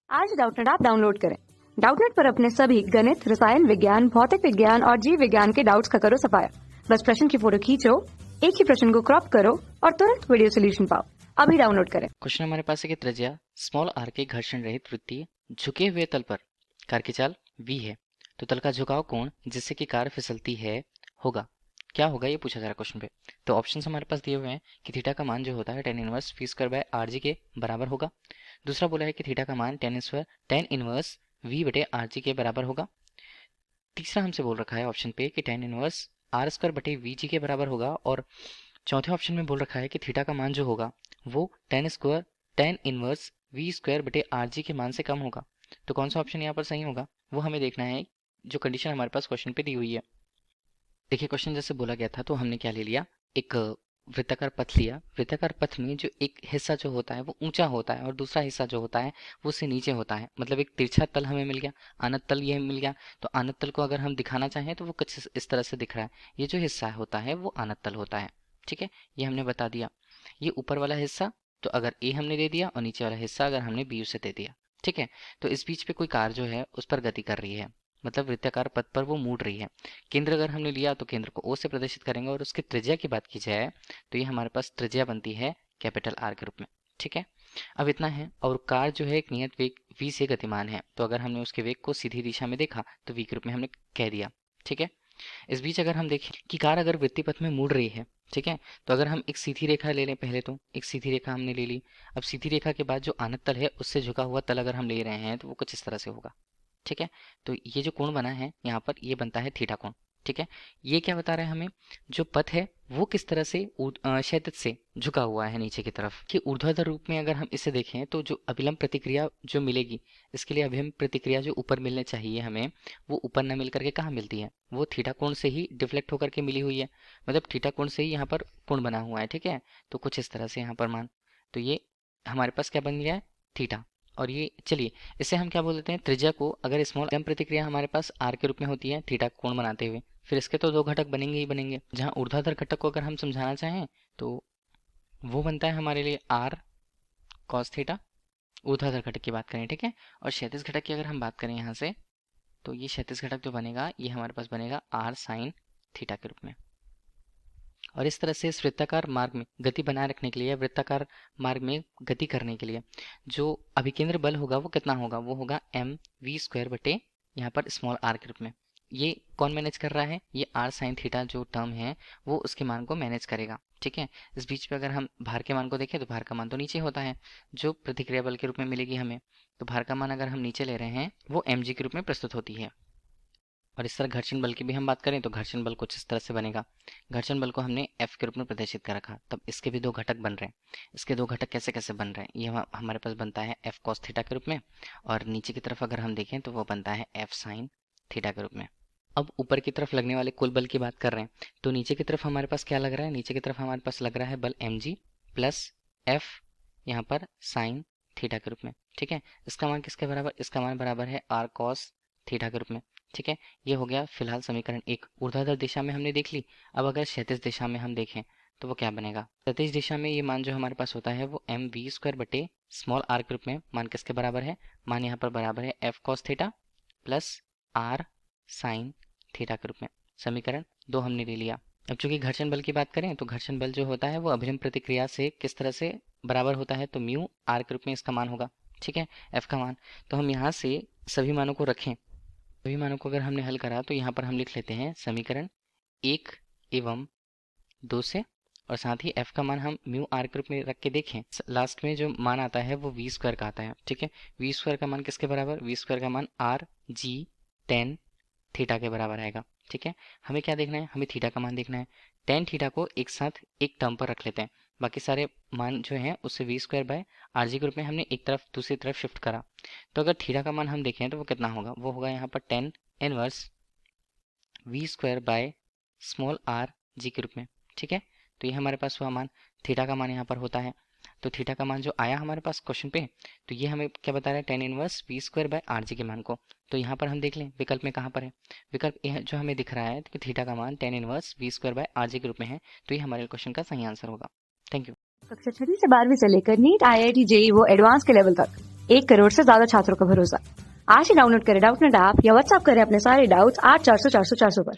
आज Doubtnut app download करें। Doubtnut पर अपने सभी गणित, रसायन विज्ञान, भौतिक विज्ञान और जीव विज्ञान के डाउट्स का करो सफाया। बस प्रश्न की फोटो खींचो, एक ही प्रश्न को क्रॉप करो और तुरंत वीडियो सोल्यूशन पाओ। अभी डाउनलोड करें। क्वेश्चन हमारे पास है कि त्रिज्या स्मॉल आर के घर्षण रहित वृत्तीय झुके हुए तल पर कार की चाल v है, तो तल का झुकाव कोण जिससे कि कार फिसलती है होगा क्या होगा, ये पूछा जा रहा है क्वेश्चन पे। तो ऑप्शंस हमारे पास दिए हुए हैं कि थीटा का मान जो होता है tan inverse v square by r g के बराबर होगा। दूसरा बोला है कि थीटा का मान tan इनवर्स v बटे आर जी के बराबर होगा। तीसरा हमसे बोल रखा है ऑप्शन पे कि tan इनवर्स आर स्क्वायर बटे वी जी के बराबर होगा। और चौथे ऑप्शन में बोल रखा है कि थीटा का मान जो होगा वो tan इनवर्स वी स्क्वायर बटे आर जी के मान से कम होगा। तो कौन सा ऑप्शन यहाँ पर सही होगा वो हमें देखना है, जो कंडीशन हमारे पास क्वेश्चन पे दी हुई है। देखिए क्वेश्चन जैसे बोला गया था तो हमने क्या ले लिया, एक वृत्ताकार पथ लिया। वृत्ताकार पथ में जो एक हिस्सा जो होता है वो ऊंचा होता है और दूसरा हिस्सा जो होता है वो उससे नीचे होता है। मतलब एक तिरछा तल हमें मिल गया, आनत तल ये मिल गया। तो आनत तल को अगर हम दिखाना चाहें तो वो कुछ इस तरह से दिख रहा है। ये जो हिस्सा होता है वो आनत तल होता है। ठीक है, ये हमने बता दिया। ये ऊपर वाला हिस्सा तो अगर ए हमने दे दिया और नीचे वाला हिस्सा अगर हमने बी उसे दे दिया। ठीक है, तो इस बीच पे कोई कार जो है उस पर गति कर रही है, मतलब वृत्ताकार पथ पर वो मुड़ रही है। केंद्र अगर हमने लिया तो केंद्र को ओ से प्रदर्शित करेंगे और उसकी त्रिज्या की बात की जाए तो ये हमारे पास त्रिज्या बनती है कैपिटल आर के रूप में। ठीक है, अब इतना है। और कार जो है एक नियत वेग v से गतिमान है, तो अगर हमने उसके वेग को सीधी दिशा में देखा तो v के रूप में हमने कह दिया। ठीक है, इस बीच अगर हम देखें कि कार अगर वृत्तीय पथ में मुड़ रही है, ठीक है, तो अगर हम एक सीधी रेखा ले लें, पहले तो एक सीधी रेखा हमने ले ली। अब सीधी रेखा के बाद जो आनत तल है उससे झुका हुआ तल अगर हम ले रहे हैं तो वो कुछ इस तरह से होगा। ठीक है, तो ये जो कोण बना है यहाँ पर ये बनता है थीटा कोण। ठीक है, ये क्या बता रहा है हमें, जो पथ है वो किस तरह से क्षैतिज से झुका हुआ है नीचे की तरफ। कि ऊर्ध्वाधर रूप में अगर हम इसे देखें तो जो अभिलंब प्रतिक्रिया जो मिलेगी, इसके लिए अभिलंब प्रतिक्रिया जो ऊपर मिलने चाहिए हमें, वो ऊपर न मिल करके कहाँ मिलती है, वो थीटा कोण से ही डिफ्लेक्ट होकर के मिली हुई है। मतलब थीटा कोण से ही यहाँ पर कोण बना हुआ है। ठीक है, तो कुछ इस तरह से यहाँ पर मान, तो ये हमारे पास क्या बन गया है, थीटा। और ये चलिए इसे हम क्या बोल देते हैं, त्रिज्या को अगर स्मॉल एम प्रतिक्रिया हमारे पास आर के रूप में होती है थीटा कोण बनाते हुए, फिर इसके तो दो घटक बनेंगे ही बनेंगे। जहाँ ऊर्ध्वाधर घटक को अगर हम समझाना चाहें तो वो बनता है हमारे लिए आर कॉस थीटा, ऊर्ध्वाधर घटक की बात करें। ठीक है, और क्षैतिज घटक की अगर हम बात करें यहाँ से तो ये क्षैतिज घटक जो बनेगा ये हमारे पास बनेगा आर साइन थीटा के रूप में। और इस तरह से इस वृत्ताकार मार्ग में गति बनाए रखने के लिए, वृत्ताकार मार्ग में गति करने के लिए जो अभिकेंद्र बल होगा वो कितना होगा, वो होगा एम वी स्क्वायर बटे यहाँ पर स्मॉल आर के रूप में। ये कौन मैनेज कर रहा है, ये आर साइन थीटा जो टर्म है वो उसके मान को मैनेज करेगा। ठीक है, इस बीच पे अगर हम भार के मान को देखें तो भार का मान तो नीचे होता है जो प्रतिक्रिया बल के रूप में मिलेगी हमें। तो भार का मान अगर हम नीचे ले रहे हैं वो एम जी के रूप में प्रस्तुत होती है। और इस तरह घर्षण बल की भी हम बात करें तो घर्षण बल कुछ इस तरह से बनेगा। घर्षण बल को हमने एफ के रूप में प्रदर्शित कर रखा, तब इसके भी दो घटक बन रहे हैं। इसके दो घटक कैसे कैसे बन रहे हैं, ये हमारे पास बनता है एफ कॉस थीटा के रूप में, और नीचे की तरफ अगर हम देखें तो वो बनता है एफ साइन थीटा के रूप में। अब ऊपर की तरफ लगने वाले कुल बल की बात कर रहे हैं तो नीचे की तरफ हमारे पास क्या लग रहा है, नीचे की तरफ हमारे पास लग रहा है बल एम जी प्लस एफ यहाँ पर साइन थीटा के रूप में। ठीक है, इसका मान किसके बराबर, इसका मान बराबर है आर कॉस थीटा के रूप में। ठीक है, ये हो गया फिलहाल समीकरण एक। ऊर्ध्वाधर दिशा में हमने देख ली। अब अगर क्षैतिज दिशा में हम देखें तो वो क्या बनेगा, क्षैतिज दिशा में ये मान जो हमारे पास होता है वो एम वी स्क्वायर बटे स्मॉल आर के रूप में। मान किसके बराबर है, मान यहाँ पर बराबर है f cos theta plus r sine theta के रूप में। समीकरण दो हमने ले लिया। अब चूंकि घर्षण बल की बात करें तो घर्षण बल जो होता है वो अभिलंब प्रतिक्रिया से किस तरह से बराबर होता है, तो म्यू आर के रूप में इसका मान होगा। ठीक है, एफ का मान, तो हम यहाँ से सभी मानों को रखें, सभी मानों को अगर हमने हल करा तो यहाँ पर हम लिख लेते हैं समीकरण एक एवं दो से, और साथ ही एफ का मान हम म्यू आर के रूप में रख के देखें, लास्ट में जो मान आता है वो वी स्क्वायर का आता है। ठीक है, वी स्क्वायर का मान किसके बराबर, वी स्क्वायर का मान आर जी टेन थीटा के बराबर आएगा। ठीक है, हमें क्या देखना है, हमें थीटा का मान देखना है। टेन थीटा को एक साथ एक टर्म पर रख लेते हैं, बाकी सारे मान जो हैं उससे v square by r g के रूप में हमने एक तरफ दूसरी तरफ शिफ्ट करा। तो अगर थीटा का मान हम देखें तो वो कितना होगा, वो होगा यहाँ पर tan inverse v square by small r g के रूप में। ठीक है, तो ये हमारे पास हुआ मान, थीटा का मान यहाँ पर होता है। तो थीटा का मान जो आया हमारे पास क्वेश्चन पे, तो ये हमें क्या बता रहा है, tan inverse v square by r g के मान को। तो यहाँ पर हम देख लें विकल्प में कहाँ पर है, विकल्प यह जो हमें दिख रहा है कि थीटा का मान tan inverse v square by r g के रूप में है, तो ये हमारे क्वेश्चन का सही आंसर होगा। Thank you. कक्षा 6 से 12वीं से लेकर नीट, IIT, JEE वो एडवांस के लेवल तक 1 करोड़ से ज्यादा छात्रों का भरोसा। आज ही डाउनलोड करें डाउटनेट ऐप या व्हाट्सएप करें अपने सारे डाउट्स 8400 400 400 पर।